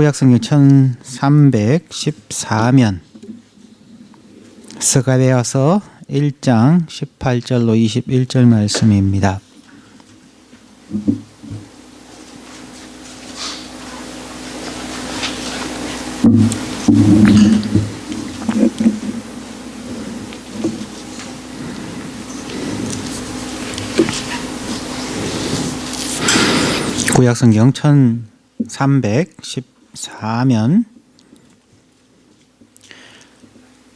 구약성경 1314면 스가랴서 1장 18절로 21절 말씀입니다. 구약성경 1314면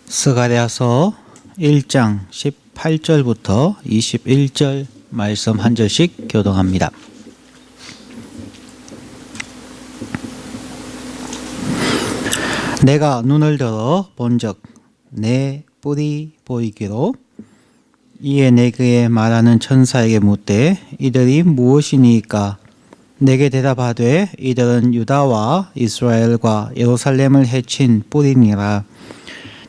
스가랴서 1장 18절부터 21절 말씀 한 절씩 교독합니다. 내가 눈을 들어 본즉 내 뿔이 보이기로 이에 내게 말하는 천사에게 묻되 이들이 무엇이니까? 내게 대답하되 이들은 유다와 이스라엘과 예루살렘을 해친 뿔이니라.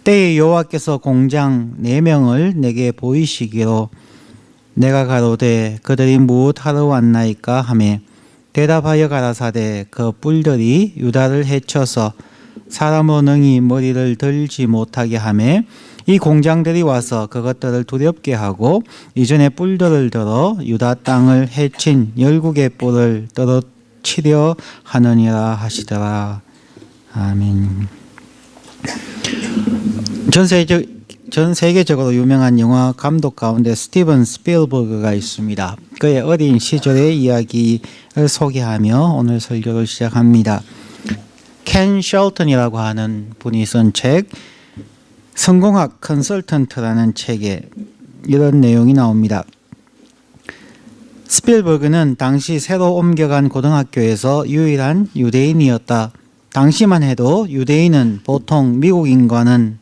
때에 여호와께서 공장 4명을 내게 보이시기로 내가 가로되 그들이 무엇하러 왔나이까 하매 대답하여 가라사대 그 뿔들이 유다를 해쳐서 사람으로 능히 머리를 들지 못하게 하매 이 공장들이 와서 그것들을 두렵게 하고 이전에 뿔들을 들어 유다 땅을 해친 열국의 뿔을 떨어치려 하느니라 하시더라. 아멘. 전 세계적으로 유명한 영화 감독 가운데 스티븐 스필버그가 있습니다. 그의 어린 시절의 이야기를 소개하며 오늘 설교를 시작합니다. 켄 셜턴이라고 하는 분이 쓴 책 성공학 컨설턴트라는 책에 이런 내용이 나옵니다. 스필버그는 당시 새로 옮겨간 고등학교에서 유일한 유대인이었다. 당시만 해도 유대인은 보통 미국인과는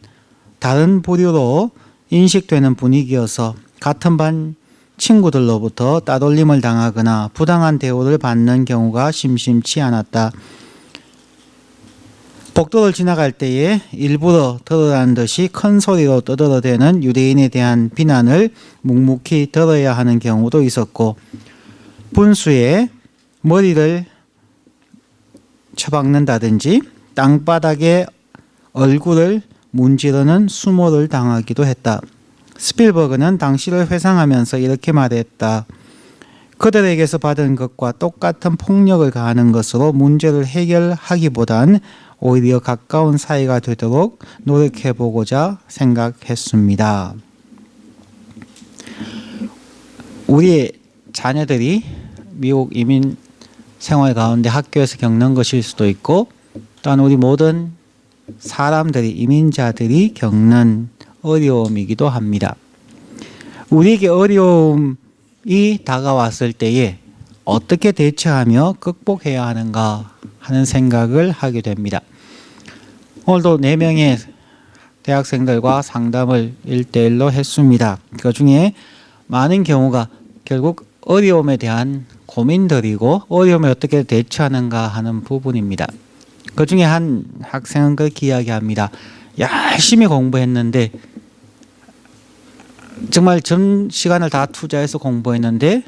다른 부류로 인식되는 분위기여서 같은 반 친구들로부터 따돌림을 당하거나 부당한 대우를 받는 경우가 심심치 않았다. 복도를 지나갈 때에 일부러 들으라는 듯이 큰 소리로 떠들어대는 유대인에 대한 비난을 묵묵히 들어야 하는 경우도 있었고 분수에 머리를 쳐박는다든지 땅바닥에 얼굴을 문지르는 수모를 당하기도 했다. 스필버그는 당시를 회상하면서 이렇게 말했다. 그들에게서 받은 것과 똑같은 폭력을 가하는 것으로 문제를 해결하기보단 오히려 가까운 사이가 되도록 노력해보고자 생각했습니다. 우리의 자녀들이 미국 이민 생활 가운데 학교에서 겪는 것일 수도 있고 또한 우리 모든 사람들이 이민자들이 겪는 어려움이기도 합니다. 우리에게 어려움이 다가왔을 때에 어떻게 대처하며 극복해야 하는가 하는 생각을 하게 됩니다. 오늘도 4명의 대학생들과 상담을 1대1로 했습니다. 그 중에 많은 경우가 결국 어려움에 대한 고민들이고 어려움에 어떻게 대처하는가 하는 부분입니다. 그 중에 한 학생은 그렇게 이야기합니다. 열심히 공부했는데 정말 전 시간을 다 투자해서 공부했는데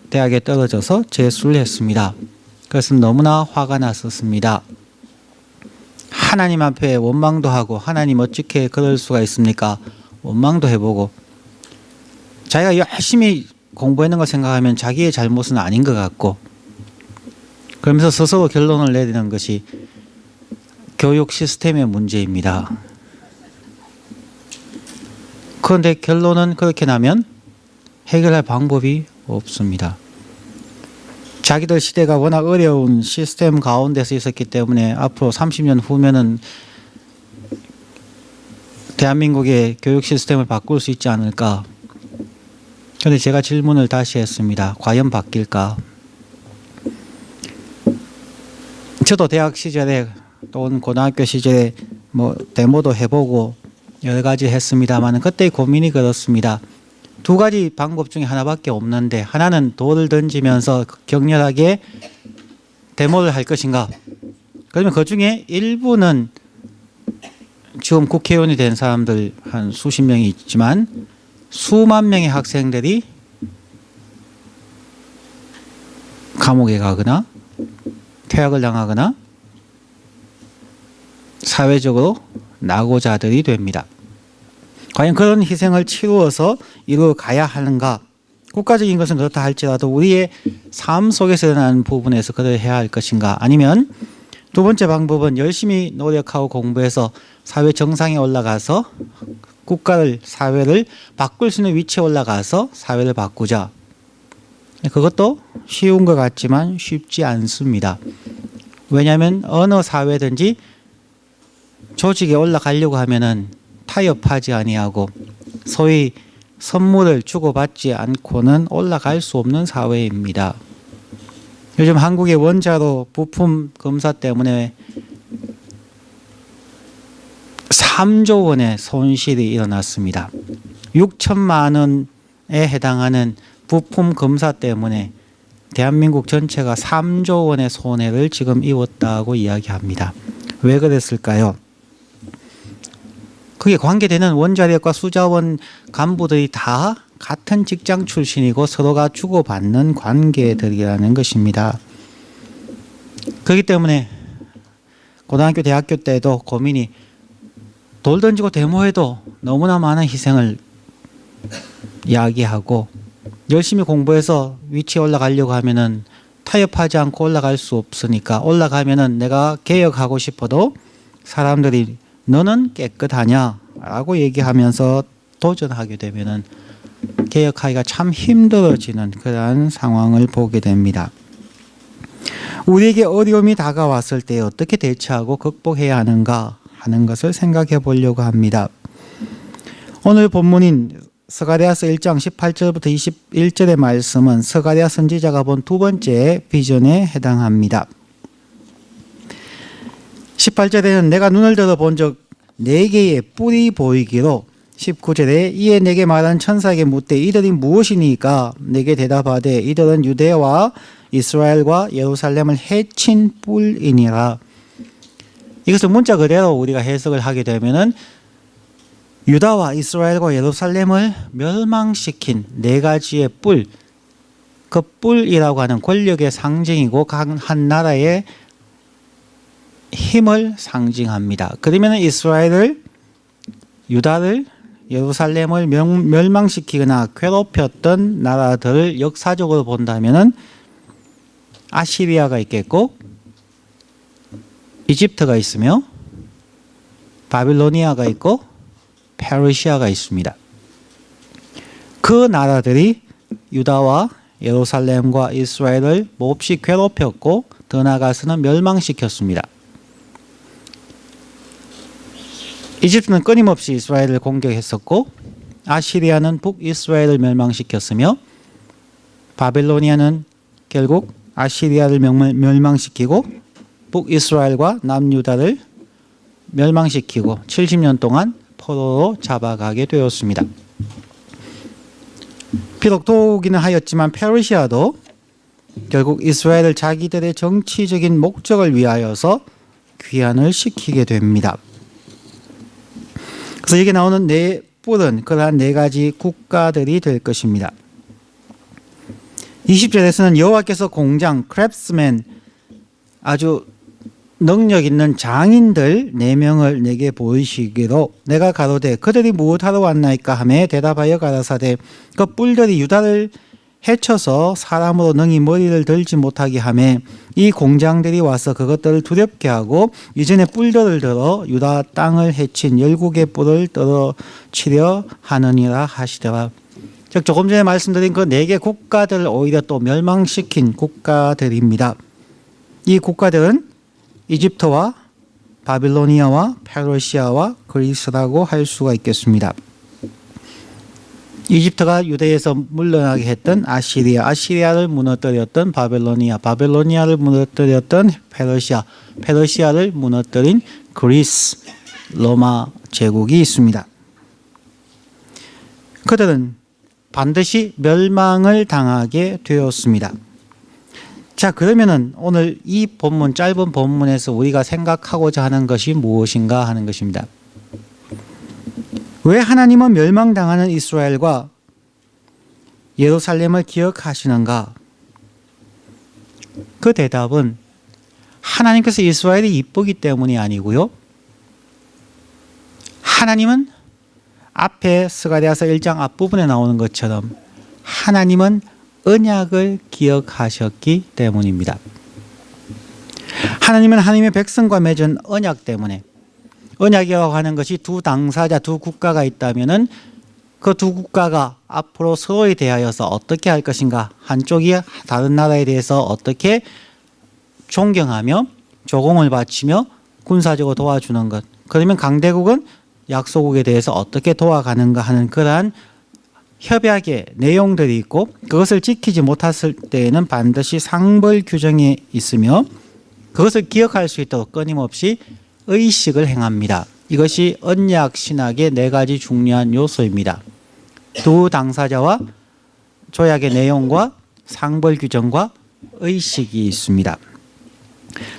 대학에 떨어져서 재수를 했습니다. 그래서 너무나 화가 났었습니다. 하나님 앞에 원망도 하고 하나님 어떻게 그럴 수가 있습니까? 원망도 해보고 자기가 열심히 공부했는 걸 생각하면 자기의 잘못은 아닌 것 같고 그러면서 스스로 결론을 내리는 것이 교육 시스템의 문제입니다. 그런데 결론은 그렇게 나면 해결할 방법이 없습니다. 자기들 시대가 워낙 어려운 시스템 가운데서 있었기 때문에 앞으로 30년 후면은 대한민국의 교육 시스템을 바꿀 수 있지 않을까. 그런데 제가 질문을 다시 했습니다. 과연 바뀔까? 저도 대학 시절에 또는 고등학교 시절에 데모도 해보고 여러 가지 했습니다만 그때의 고민이 그렇습니다. 2가지 방법 중에 하나밖에 없는데 하나는 돌을 던지면서 격렬하게 데모를 할 것인가? 그러면 그 중에 일부는 지금 국회의원이 된 사람들 한 수십 명이 있지만 수만 명의 학생들이 감옥에 가거나 퇴학을 당하거나 사회적으로 낙오자들이 됩니다. 과연 그런 희생을 치루어서 이루어 가야 하는가? 국가적인 것은 그렇다 할지라도 우리의 삶 속에서 일어나는 부분에서 그를 해야 할 것인가? 아니면 두 번째 방법은 열심히 노력하고 공부해서 사회 정상에 올라가서 국가를, 사회를 바꿀 수 있는 위치에 올라가서 사회를 바꾸자. 그것도 쉬운 것 같지만 쉽지 않습니다. 왜냐하면 어느 사회든지 조직에 올라가려고 하면은 타협하지 아니하고 소위 선물을 주고받지 않고는 올라갈 수 없는 사회입니다. 요즘 한국의 원자로 부품 검사 때문에 3조 원의 손실이 일어났습니다. 6천만 원에 해당하는 부품 검사 때문에 대한민국 전체가 3조 원의 손해를 지금 입었다고 이야기합니다. 왜 그랬을까요? 그게 관계되는 원자력과 수자원 간부들이 다 같은 직장 출신이고 서로가 주고받는 관계들이라는 것입니다. 그렇기 때문에 고등학교, 대학교 때도 고민이 돌 던지고 데모해도 너무나 많은 희생을 이야기하고 열심히 공부해서 위치에 올라가려고 하면은 타협하지 않고 올라갈 수 없으니까 올라가면은 내가 개혁하고 싶어도 사람들이 너는 깨끗하냐? 라고 얘기하면서 도전하게 되면은 개혁하기가 참 힘들어지는 그러한 상황을 보게 됩니다. 우리에게 어려움이 다가왔을 때 어떻게 대처하고 극복해야 하는가 하는 것을 생각해 보려고 합니다. 오늘 본문인 스가랴서 1장 18절부터 21절의 말씀은 스가랴 선지자가 본 두 번째 비전에 해당합니다. 18절에는 내가 눈을 들어 본 적 4개의 뿔이 보이기로 19절에 이에 내게 말한 천사에게 묻되 이들이 무엇이니까 내게 대답하되 이들은 유대와 이스라엘과 예루살렘을 해친 뿔이니라. 이것을 문자 그대로 우리가 해석을 하게 되면은 유다와 이스라엘과 예루살렘을 멸망시킨 4가지의 뿔, 그 뿔이라고 하는 권력의 상징이고 각 한 나라의 힘을 상징합니다. 그러면 이스라엘을, 유다를, 예루살렘을 멸망시키거나 괴롭혔던 나라들을 역사적으로 본다면 아시리아가 있겠고 이집트가 있으며 바빌로니아가 있고 페르시아가 있습니다. 그 나라들이 유다와 예루살렘과 이스라엘을 몹시 괴롭혔고 더 나아가서는 멸망시켰습니다. 이집트는 끊임없이 이스라엘을 공격했었고 아시리아는 북이스라엘을 멸망시켰으며 바빌로니아는 결국 아시리아를 멸망시키고 북이스라엘과 남유다를 멸망시키고 70년 동안 포로로 잡아가게 되었습니다. 비록 도우기는 하였지만 페르시아도 결국 이스라엘을 자기들의 정치적인 목적을 위하여서 귀환을 시키게 됩니다. 그래서 여기 나오는 4뿔은 그러한 4가지 국가들이 될 것입니다. 20절에서는 여호와께서 공장, 크랩스맨, 아주 능력 있는 장인들 4명을 내게 보이시기로 내가 가로되 그들이 무엇하러 왔나이까 하매 대답하여 가라사대 그 뿔들이 유다를 해쳐서 사람으로 능히 머리를 들지 못하게 하매 이 공장들이 와서 그것들을 두렵게 하고 이전에 뿔들을 들어 유다 땅을 해친 열국의 뿔을 떨어치려 하느니라 하시더라. 즉 조금 전에 말씀드린 그 4개 국가들을 오히려 또 멸망시킨 국가들입니다. 이 국가들은 이집트와 바빌로니아와 페르시아와 그리스라고 할 수가 있겠습니다. 이집트가 유대에서 물러나게 했던 아시리아, 아시리아를 무너뜨렸던 바빌로니아, 바빌로니아를 무너뜨렸던 페르시아, 페르시아를 무너뜨린 그리스, 로마 제국이 있습니다. 그들은 반드시 멸망을 당하게 되었습니다. 자, 그러면은 오늘 이 본문, 짧은 본문에서 우리가 생각하고자 하는 것이 무엇인가 하는 것입니다. 왜 하나님은 멸망당하는 이스라엘과 예루살렘을 기억하시는가? 그 대답은 하나님께서 이스라엘이 이쁘기 때문이 아니고요. 하나님은 앞에 스가랴서 1장 앞부분에 나오는 것처럼 하나님은 언약을 기억하셨기 때문입니다. 하나님은 하나님의 백성과 맺은 언약 때문에, 언약이라고 하는 것이 두 당사자, 두 국가가 있다면은 그 두 국가가 앞으로 서로에 대하여서 어떻게 할 것인가, 한쪽이 다른 나라에 대해서 어떻게 존경하며 조공을 바치며 군사적으로 도와주는 것, 그러면 강대국은 약소국에 대해서 어떻게 도와가는가 하는 그러한 협약의 내용들이 있고, 그것을 지키지 못했을 때에는 반드시 상벌 규정이 있으며 그것을 기억할 수 있도록 끊임없이 의식을 행합니다. 이것이 언약 신학의 4가지 중요한 요소입니다. 두 당사자와 조약의 내용과 상벌 규정과 의식이 있습니다.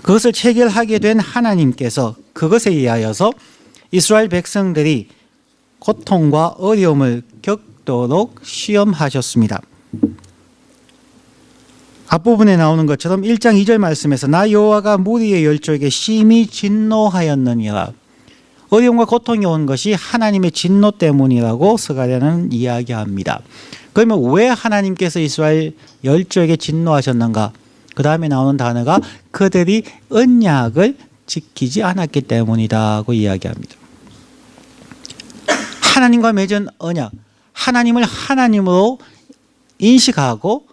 그것을 체결하게 된 하나님께서 그것에 의하여서 이스라엘 백성들이 고통과 어려움을 겪도록 시험하셨습니다. 앞부분에 나오는 것처럼 1장 2절 말씀에서 나 여호와가 무리의 열조에게 심히 진노하였느니라. 어려움과 고통이 온 것이 하나님의 진노 때문이라고 스가랴는 이야기합니다. 그러면 왜 하나님께서 이스라엘 열조에게 진노하셨는가? 그 다음에 나오는 단어가 그들이 언약을 지키지 않았기 때문이다고 이야기합니다. 하나님과 맺은 언약, 하나님을 하나님으로 인식하고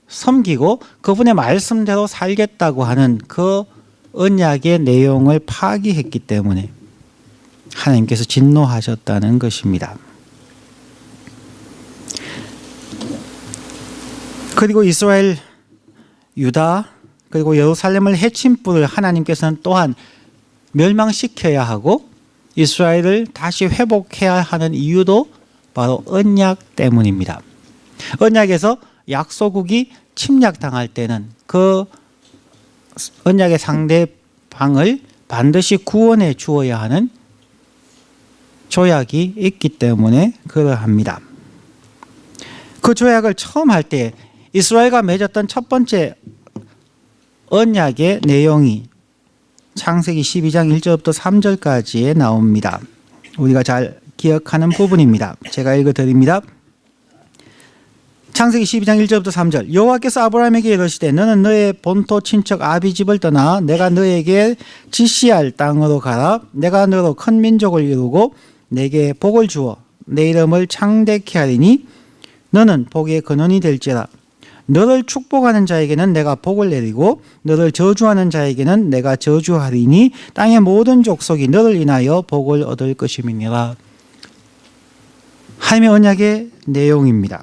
섬기고 그분의 말씀대로 살겠다고 하는 그 언약의 내용을 파기했기 때문에 하나님께서 진노하셨다는 것입니다. 그리고 이스라엘, 유다, 그리고 예루살렘을 해친 뿔을 하나님께서는 또한 멸망시켜야 하고 이스라엘을 다시 회복해야 하는 이유도 바로 언약 때문입니다. 언약에서 약소국이 침략당할 때는 그 언약의 상대방을 반드시 구원해 주어야 하는 조약이 있기 때문에 그러합니다. 그 조약을 처음 할 때 이스라엘과 맺었던 첫 번째 언약의 내용이 창세기 12장 1절부터 3절까지에 나옵니다. 우리가 잘 기억하는 부분입니다. 제가 읽어드립니다. 창세기 12장 1절부터 3절. 여호와께서 아브라함에게 이르시되 너는 너의 본토 친척 아비집을 떠나 내가 너에게 지시할 땅으로 가라. 내가 너로 큰 민족을 이루고 내게 복을 주어 내 이름을 창대케 하리니 너는 복의 근원이 될지라. 너를 축복하는 자에게는 내가 복을 내리고 너를 저주하는 자에게는 내가 저주하리니 땅의 모든 족속이 너를 인하여 복을 얻을 것임이니라. 하나님의 언약의 내용입니다.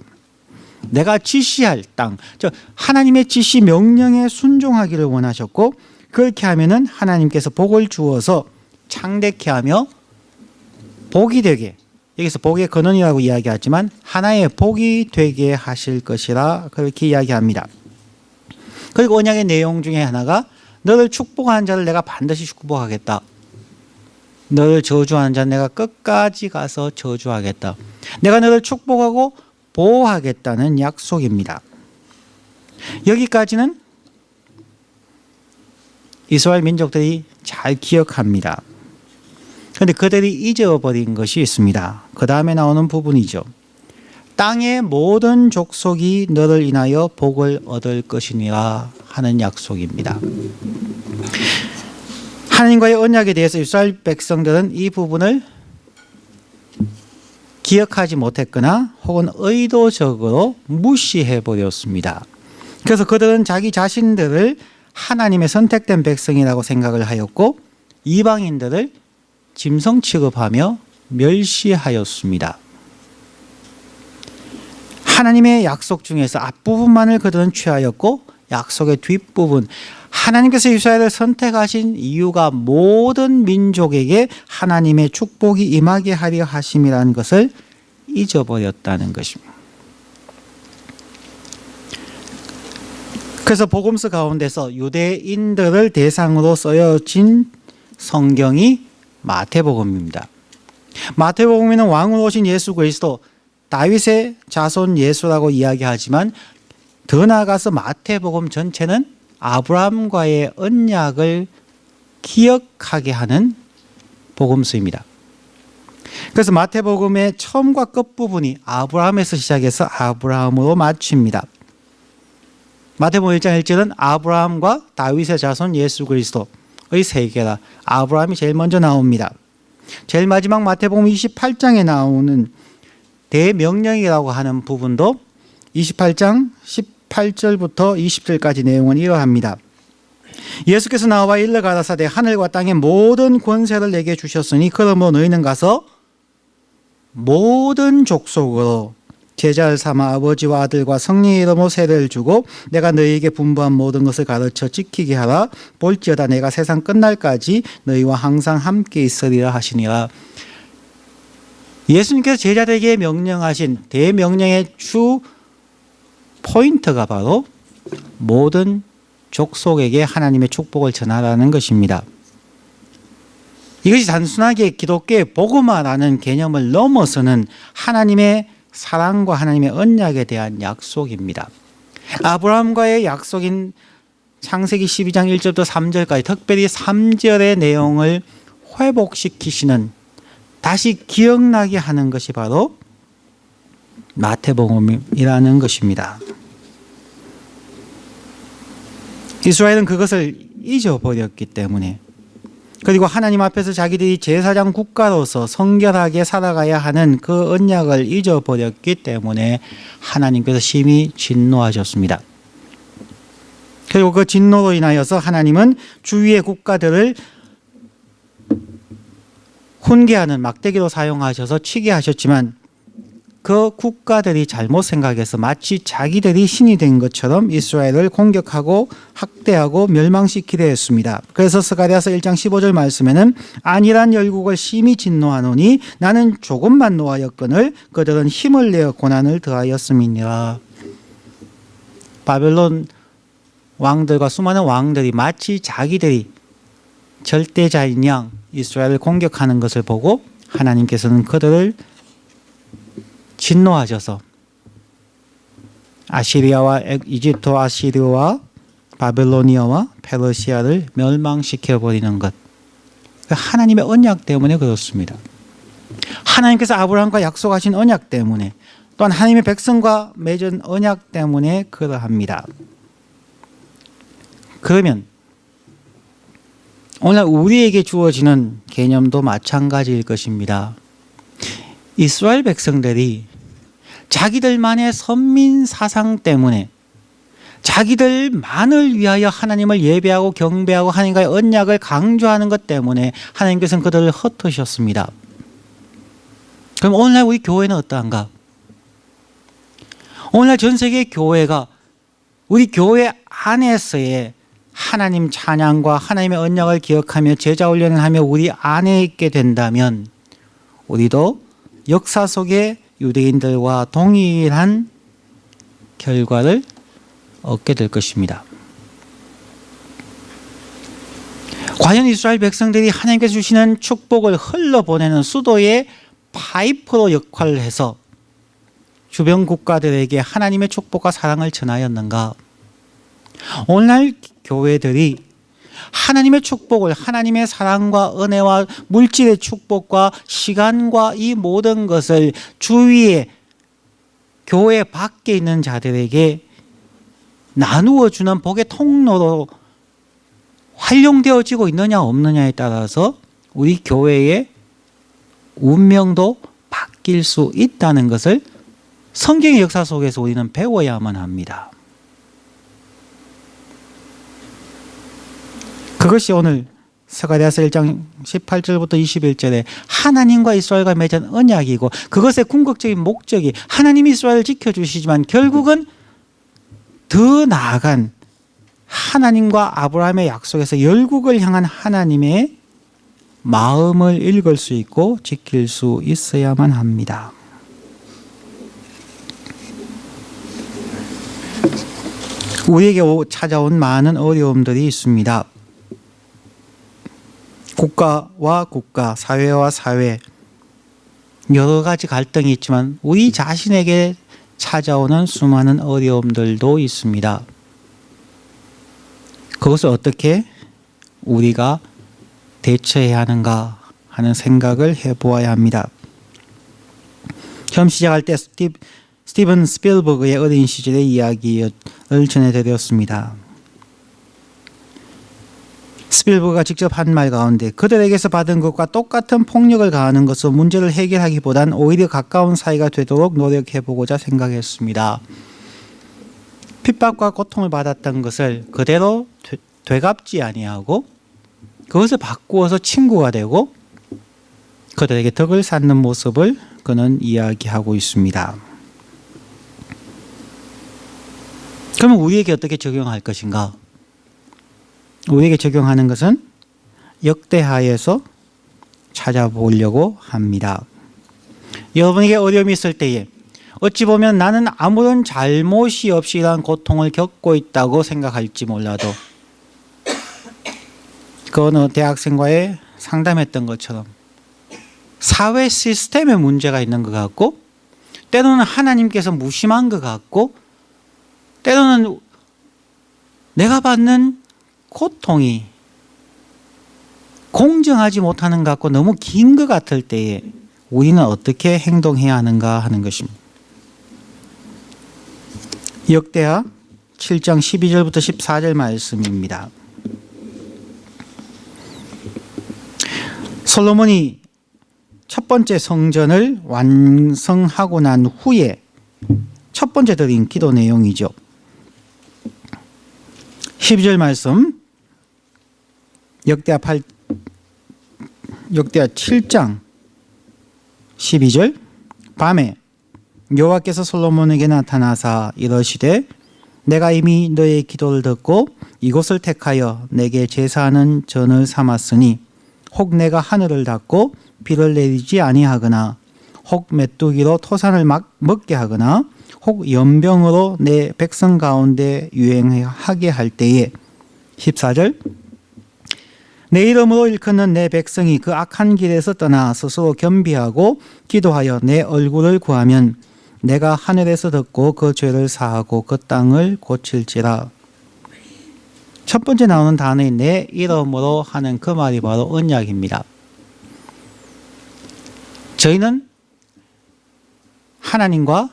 내가 지시할 땅, 즉 하나님의 지시 명령에 순종하기를 원하셨고 그렇게 하면은 하나님께서 복을 주어서 창대케 하며 복이 되게, 여기서 복의 근원이라고 이야기하지만 하나의 복이 되게 하실 것이라 그렇게 이야기합니다. 그리고 언약의 내용 중에 하나가 너를 축복하는 자를 내가 반드시 축복하겠다. 너를 저주하는 자는 내가 끝까지 가서 저주하겠다. 내가 너를 축복하고 보호하겠다는 약속입니다. 여기까지는 이스라엘 민족들이 잘 기억합니다. 그런데 그들이 잊어버린 것이 있습니다. 그 다음에 나오는 부분이죠. 땅의 모든 족속이 너를 인하여 복을 얻을 것이니라 하는 약속입니다. 하나님과의 언약에 대해서 이스라엘 백성들은 이 부분을 기억하지 못했거나 혹은 의도적으로 무시해 버렸습니다. 그래서 그들은 자기 자신들을 하나님의 선택된 백성이라고 생각을 하였고 이방인들을 짐승 취급하며 멸시하였습니다. 하나님의 약속 중에서 앞부분만을 그들은 취하였고 약속의 뒷부분, 하나님께서 이스라엘을 선택하신 이유가 모든 민족에게 하나님의 축복이 임하게 하려 하심이라는 것을 잊어버렸다는 것입니다. 그래서 복음서 가운데서 유대인들을 대상으로 쓰여진 성경이 마태복음입니다. 마태복음에는 왕으로 오신 예수 그리스도, 다윗의 자손 예수라고 이야기하지만 더 나아가서 마태복음 전체는 아브라함과의 언약을 기억하게 하는 복음서입니다. 그래서 마태복음의 처음과 끝부분이 아브라함에서 시작해서 아브라함으로 마칩니다. 마태복음 1장 1절은 아브라함과 다윗의 자손 예수 그리스도의 세계라. 아브라함이 제일 먼저 나옵니다. 제일 마지막 마태복음 28장에 나오는 대명령이라고 하는 부분도 28장 18절부터 20절까지 내용은 이러합니다. 예수께서 나와 일러 가라사대 하늘과 땅의 모든 권세를 내게 주셨으니 그러므로 너희는 가서 모든 족속으로 제자를 삼아 아버지와 아들과 성령의 이름으로 세례를 주고 내가 너희에게 분부한 모든 것을 가르쳐 지키게 하라. 볼지어다 내가 세상 끝날까지 너희와 항상 함께 있으리라 하시니라. 예수님께서 제자들에게 명령하신 대명령의 주 포인트가 바로 모든 족속에게 하나님의 축복을 전하라는 것입니다. 이것이 단순하게 기독교의 복음화라는 개념을 넘어서는 하나님의 사랑과 하나님의 언약에 대한 약속입니다. 아브라함과의 약속인 창세기 12장 1절부터 3절까지 특별히 3절의 내용을 회복시키시는, 다시 기억나게 하는 것이 바로 마태복음이라는 것입니다. 이스라엘은 그것을 잊어버렸기 때문에, 그리고 하나님 앞에서 자기들이 제사장 국가로서 성결하게 살아가야 하는 그 언약을 잊어버렸기 때문에 하나님께서 심히 진노하셨습니다. 그리고 그 진노로 인하여서 하나님은 주위의 국가들을 훈계하는 막대기로 사용하셔서 치게 하셨지만 그 국가들이 잘못 생각해서 마치 자기들이 신이 된 것처럼 이스라엘을 공격하고 학대하고 멸망시키려 했습니다. 그래서 스가랴서 1장 15절 말씀에는 안일한 열국을 심히 진노하노니 나는 조금만 노하였거늘 그들은 힘을 내어 고난을 더하였음이니라. 바벨론 왕들과 수많은 왕들이 마치 자기들이 절대자인 양 이스라엘을 공격하는 것을 보고 하나님께서는 그들을 진노하셔서 아시리아와 이집트, 아시리아와 바벨로니아와 페르시아를 멸망시켜버리는 것, 하나님의 언약 때문에 그렇습니다. 하나님께서 아브라함과 약속하신 언약 때문에, 또한 하나님의 백성과 맺은 언약 때문에 그러합니다. 그러면 오늘 우리에게 주어지는 개념도 마찬가지일 것입니다. 이스라엘 백성들이 자기들만의 선민 사상 때문에 자기들만을 위하여 하나님을 예배하고 경배하고 하나님과의 언약을 강조하는 것 때문에 하나님께서는 그들을 흩으셨습니다. 그럼 오늘날 우리 교회는 어떠한가? 오늘날 전 세계 교회가 우리 교회 안에서의 하나님 찬양과 하나님의 언약을 기억하며 제자 훈련을 하며 우리 안에 있게 된다면 우리도 역사 속의 유대인들과 동일한 결과를 얻게 될 것입니다. 과연 이스라엘 백성들이 하나님께서 주시는 축복을 흘러보내는 수도의 파이프로 역할을 해서 주변 국가들에게 하나님의 축복과 사랑을 전하였는가? 오늘날 교회들이 하나님의 축복을, 하나님의 사랑과 은혜와 물질의 축복과 시간과 이 모든 것을 주위에 교회 밖에 있는 자들에게 나누어 주는 복의 통로로 활용되어지고 있느냐 없느냐에 따라서 우리 교회의 운명도 바뀔 수 있다는 것을 성경의 역사 속에서 우리는 배워야만 합니다. 그것이 오늘 스가랴서 1장 18절부터 21절에 하나님과 이스라엘과 맺은 언약이고, 그것의 궁극적인 목적이 하나님이 이스라엘을 지켜주시지만 결국은 더 나아간 하나님과 아브라함의 약속에서 열국을 향한 하나님의 마음을 읽을 수 있고 지킬 수 있어야만 합니다. 우리에게 찾아온 많은 어려움들이 있습니다. 국가와 국가, 사회와 사회, 여러 가지 갈등이 있지만 우리 자신에게 찾아오는 수많은 어려움들도 있습니다. 그것을 어떻게 우리가 대처해야 하는가 하는 생각을 해보아야 합니다. 처음 시작할 때 스티븐 스필버그의 어린 시절의 이야기를 전해드렸습니다. 스필버그가 직접 한 말 가운데 그들에게서 받은 것과 똑같은 폭력을 가하는 것은 문제를 해결하기보단 오히려 가까운 사이가 되도록 노력해보고자 생각했습니다. 핍박과 고통을 받았던 것을 그대로 되갚지 아니하고 그것을 바꾸어서 친구가 되고 그들에게 덕을 쌓는 모습을 그는 이야기하고 있습니다. 그러면 우리에게 어떻게 적용할 것인가? 우리에게 적용하는 것은 역대하에서 찾아보려고 합니다. 여러분에게 어려움이 있을 때에 어찌 보면 나는 아무런 잘못이 없이 이러한 고통을 겪고 있다고 생각할지 몰라도 그 어느 대학생과의 상담했던 것처럼 사회 시스템에 문제가 있는 것 같고 때로는 하나님께서 무심한 것 같고 때로는 내가 받는 고통이 공정하지 못하는 것 같고 너무 긴 것 같을 때에 우리는 어떻게 행동해야 하는가 하는 것입니다. 역대하 7장 12절부터 14절 말씀입니다. 솔로몬이 첫 번째 성전을 완성하고 난 후에 첫 번째 드린 기도 내용이죠. 12절 말씀 역대하 7장 12절 밤에 여호와께서 솔로몬에게 나타나사 이러시되 내가 이미 너의 기도를 듣고 이곳을 택하여 내게 제사하는 전을 삼았으니 혹 내가 하늘을 닫고 비를 내리지 아니하거나 혹 메뚜기로 토산을 막 먹게 하거나 혹 연병으로 내 백성 가운데 유행하게 할 때에 14절 내 이름으로 일컫는 내 백성이 그 악한 길에서 떠나 스스로 겸비하고 기도하여 내 얼굴을 구하면 내가 하늘에서 듣고 그 죄를 사하고 그 땅을 고칠지라. 첫 번째 나오는 단어인 내 이름으로 하는 그 말이 바로 언약입니다. 저희는 하나님과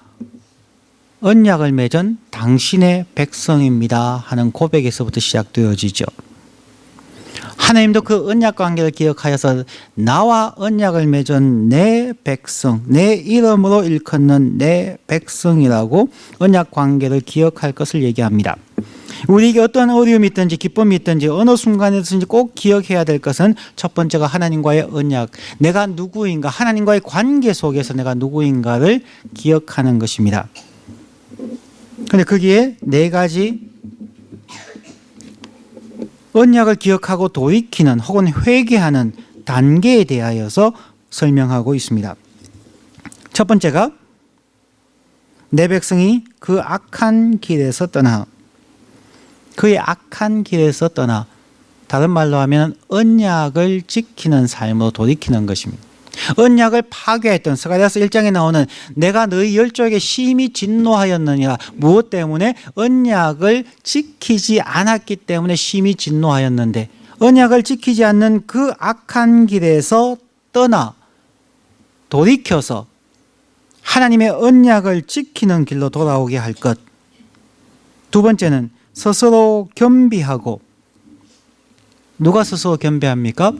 언약을 맺은 당신의 백성입니다 하는 고백에서부터 시작되어지죠. 하나님도 그 언약 관계를 기억하여서 나와 언약을 맺은 내 백성, 내 이름으로 일컫는 내 백성이라고 언약 관계를 기억할 것을 얘기합니다. 우리에게 어떤 어려움이 있든지 기쁨이 있든지 어느 순간에든지 꼭 기억해야 될 것은 첫 번째가 하나님과의 언약, 내가 누구인가, 하나님과의 관계 속에서 내가 누구인가를 기억하는 것입니다. 그런데 거기에 네 가지 언약을 기억하고 돌이키는 혹은 회개하는 단계에 대하여서 설명하고 있습니다. 첫 번째가 내 백성이 그 악한 길에서 떠나, 그의 악한 길에서 떠나, 다른 말로 하면 언약을 지키는 삶으로 돌이키는 것입니다. 언약을 파괴했던 스가랴서 1장에 나오는 내가 너희 열조에게 심히 진노하였느니라. 무엇 때문에? 언약을 지키지 않았기 때문에 심히 진노하였는데 언약을 지키지 않는 그 악한 길에서 떠나 돌이켜서 하나님의 언약을 지키는 길로 돌아오게 할 것. 두 번째는 스스로 겸비하고. 누가 스스로 겸비합니까?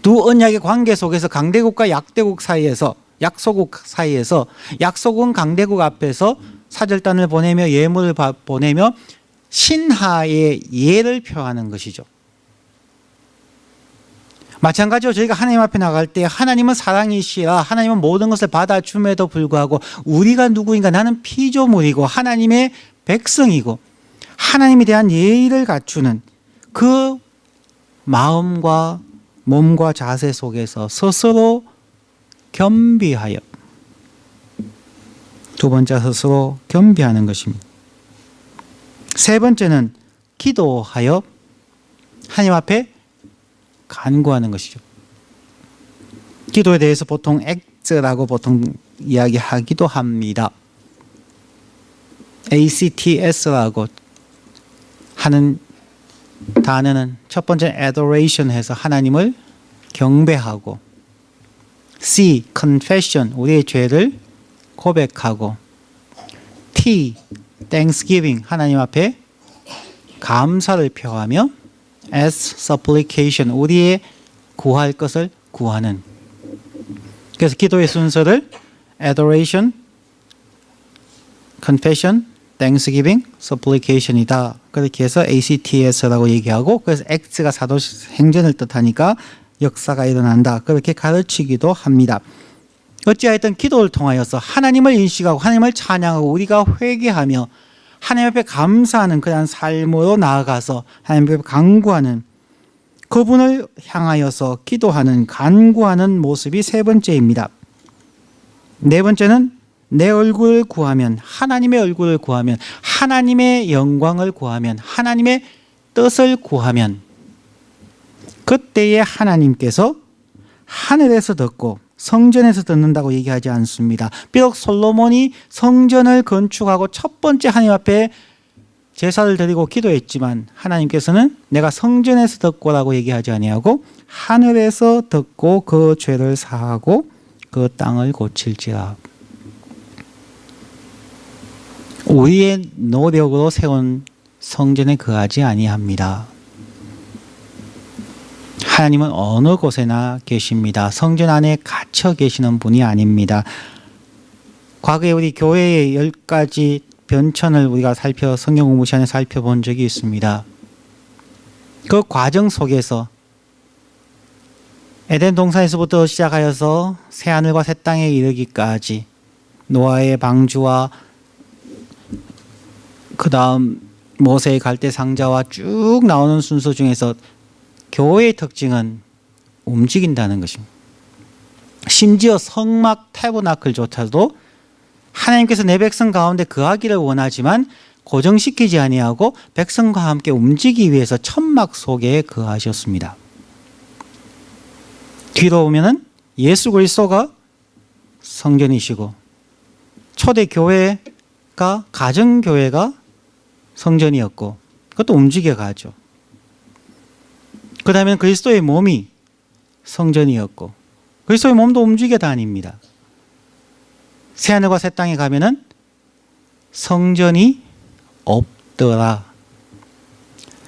두 언약의 관계 속에서 강대국과 약대국 사이에서, 약소국 사이에서, 약소국은 강대국 앞에서 사절단을 보내며 예물을 보내며 신하의 예를 표하는 것이죠. 마찬가지로 저희가 하나님 앞에 나갈 때 하나님은 사랑이시라, 하나님은 모든 것을 받아줌에도 불구하고 우리가 누구인가, 나는 피조물이고 하나님의 백성이고 하나님에 대한 예의를 갖추는 그 마음과 몸과 자세 속에서 스스로 겸비하여, 두 번째 스스로 겸비하는 것입니다. 세 번째는 기도하여 하나님 앞에 간구하는 것이죠. 기도에 대해서 보통 act라고 보통 이야기하기도 합니다. ACTS라고 하는 단어는 첫 번째 adoration 해서 하나님을 경배하고, C confession 우리의 죄를 고백하고 T, Thanksgiving, 하나님 앞에 감사를 표하며 S, supplication, 우리의 구할 것을 구하는. 그래서 기도의 순서를 adoration, confession, thanksgiving, supplication이다. 그렇게 해서 ACTS라고 얘기하고, 그래서 X가 사도행전을 뜻하니까 역사가 일어난다. 그렇게 가르치기도 합니다. 어찌하였든 기도를 통하여서 하나님을 인식하고 하나님을 찬양하고 우리가 회개하며 하나님 앞에 감사하는 그런 삶으로 나아가서 하나님 앞에 간구하는, 그분을 향하여서 기도하는, 간구하는 모습이 세 번째입니다. 네 번째는 내 얼굴을 구하면, 하나님의 얼굴을 구하면, 하나님의 영광을 구하면, 하나님의 뜻을 구하면 그때에 하나님께서 하늘에서 듣고 성전에서 듣는다고 얘기하지 않습니다. 비록 솔로몬이 성전을 건축하고 첫 번째 하나님 앞에 제사를 드리고 기도했지만 하나님께서는 내가 성전에서 듣고라고 얘기하지 아니하고 하늘에서 듣고 그 죄를 사하고 그 땅을 고칠지라. 우리의 노력으로 세운 성전에 거하지 아니합니다. 하나님은 어느 곳에나 계십니다. 성전 안에 갇혀 계시는 분이 아닙니다. 과거에 우리 교회의 10가지 변천을 우리가 성경 공부 시간에 살펴본 적이 있습니다. 그 과정 속에서 에덴 동산에서부터 시작하여서 새하늘과 새 땅에 이르기까지 노아의 방주와 그 다음 모세의 갈대 상자와 쭉 나오는 순서 중에서 교회의 특징은 움직인다는 것입니다. 심지어 성막 태버나클조차도 하나님께서 내 백성 가운데 거하기를 원하지만 고정시키지 아니하고 백성과 함께 움직이기 위해서 천막 속에 거하셨습니다. 뒤로 오면은 예수 그리스도가 성전이시고 초대 교회가 가정 교회가 성전이었고 그것도 움직여 가죠. 그 다음에 그리스도의 몸이 성전이었고 그리스도의 몸도 움직여 다닙니다. 새하늘과 새 땅에 가면은 성전이 없더라.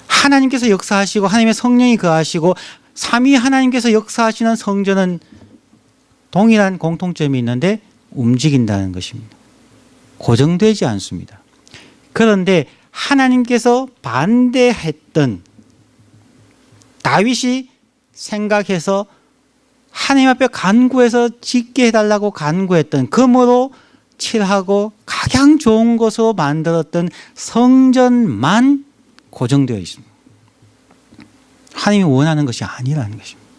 하나님께서 역사하시고 하나님의 성령이 거하시고 삼위 하나님께서 역사하시는 성전은 동일한 공통점이 있는데 움직인다는 것입니다. 고정되지 않습니다. 그런데 하나님께서 반대했던 다윗이 생각해서 하나님 앞에 간구해서 짓게 해달라고 간구했던 금으로 칠하고 가장 좋은 것으로 만들었던 성전만 고정되어 있습니다. 하나님이 원하는 것이 아니라는 것입니다.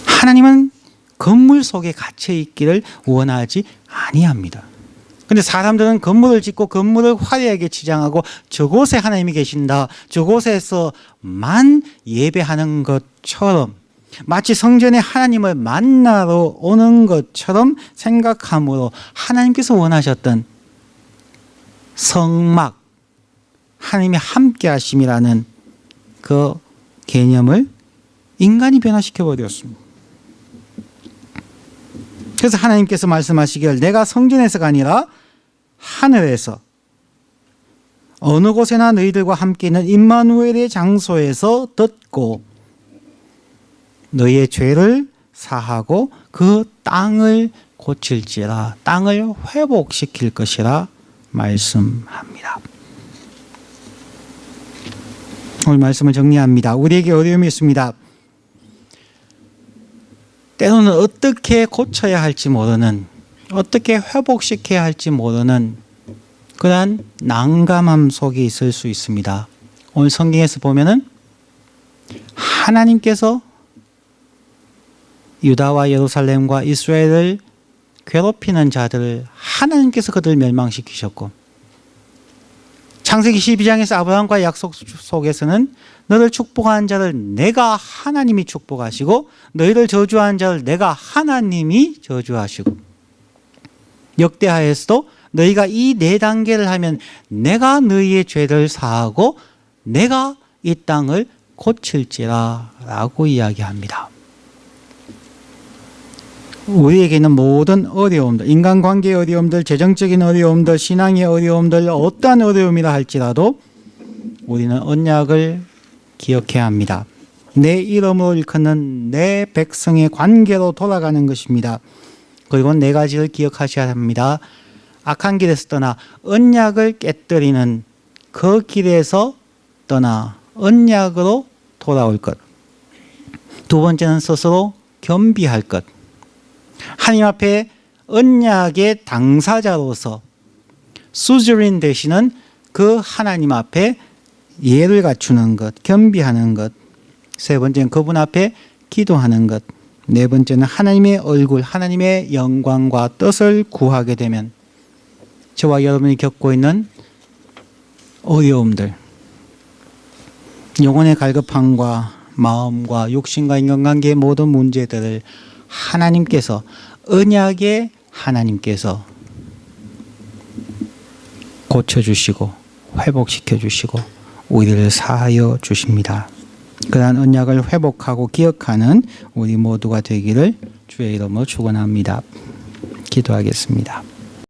하나님은 건물 속에 갇혀 있기를 원하지 아니합니다. 근데 사람들은 건물을 짓고 건물을 화려하게 치장하고 저곳에 하나님이 계신다, 저곳에서만 예배하는 것처럼 마치 성전에 하나님을 만나러 오는 것처럼 생각함으로 하나님께서 원하셨던 성막, 하나님의 함께 하심이라는 그 개념을 인간이 변화시켜 버렸습니다. 그래서 하나님께서 말씀하시기를 내가 성전에서가 아니라 하늘에서 어느 곳에나 너희들과 함께 있는 임마누엘의 장소에서 듣고 너희의 죄를 사하고 그 땅을 고칠지라, 땅을 회복시킬 것이라 말씀합니다. 오늘 말씀을 정리합니다. 우리에게 어려움이 있습니다. 때로는 어떻게 고쳐야 할지 모르는, 어떻게 회복시켜야 할지 모르는 그러한 난감함 속에 있을 수 있습니다. 오늘 성경에서 보면은 하나님께서 유다와 예루살렘과 이스라엘을 괴롭히는 자들을 하나님께서 그들을 멸망시키셨고, 창세기 12장에서 아브라함과의 약속 속에서는 너를 축복하는 자를 내가 하나님이 축복하시고 너희를 저주하는 자를 내가 하나님이 저주하시고, 역대하에서도 너희가 이 네 단계를 하면 내가 너희의 죄를 사하고 내가 이 땅을 고칠지라 라고 이야기합니다. 우리에게 있는 모든 어려움들, 인간관계의 어려움들, 재정적인 어려움들, 신앙의 어려움들, 어떠한 어려움이라 할지라도 우리는 언약을 기억해야 합니다. 내 이름으로 일컫는 내 백성의 관계로 돌아가는 것입니다. 그리고 네 가지를 기억하셔야 합니다. 악한 길에서 떠나 언약을 깨뜨리는 그 길에서 떠나 언약으로 돌아올 것. 두 번째는 스스로 겸비할 것. 하나님 앞에 언약의 당사자로서 수주린 되시는 그 하나님 앞에 예를 갖추는 것, 겸비하는 것. 세 번째는 그분 앞에 기도하는 것. 네 번째는 하나님의 얼굴, 하나님의 영광과 뜻을 구하게 되면 저와 여러분이 겪고 있는 어려움들, 영혼의 갈급함과 마음과 육신과 인간관계의 모든 문제들을 하나님께서, 언약의 하나님께서 고쳐주시고 회복시켜 주시고 우리를 사하여 주십니다. 그러한 언약을 회복하고 기억하는 우리 모두가 되기를 주의 이름으로 축원합니다. 기도하겠습니다.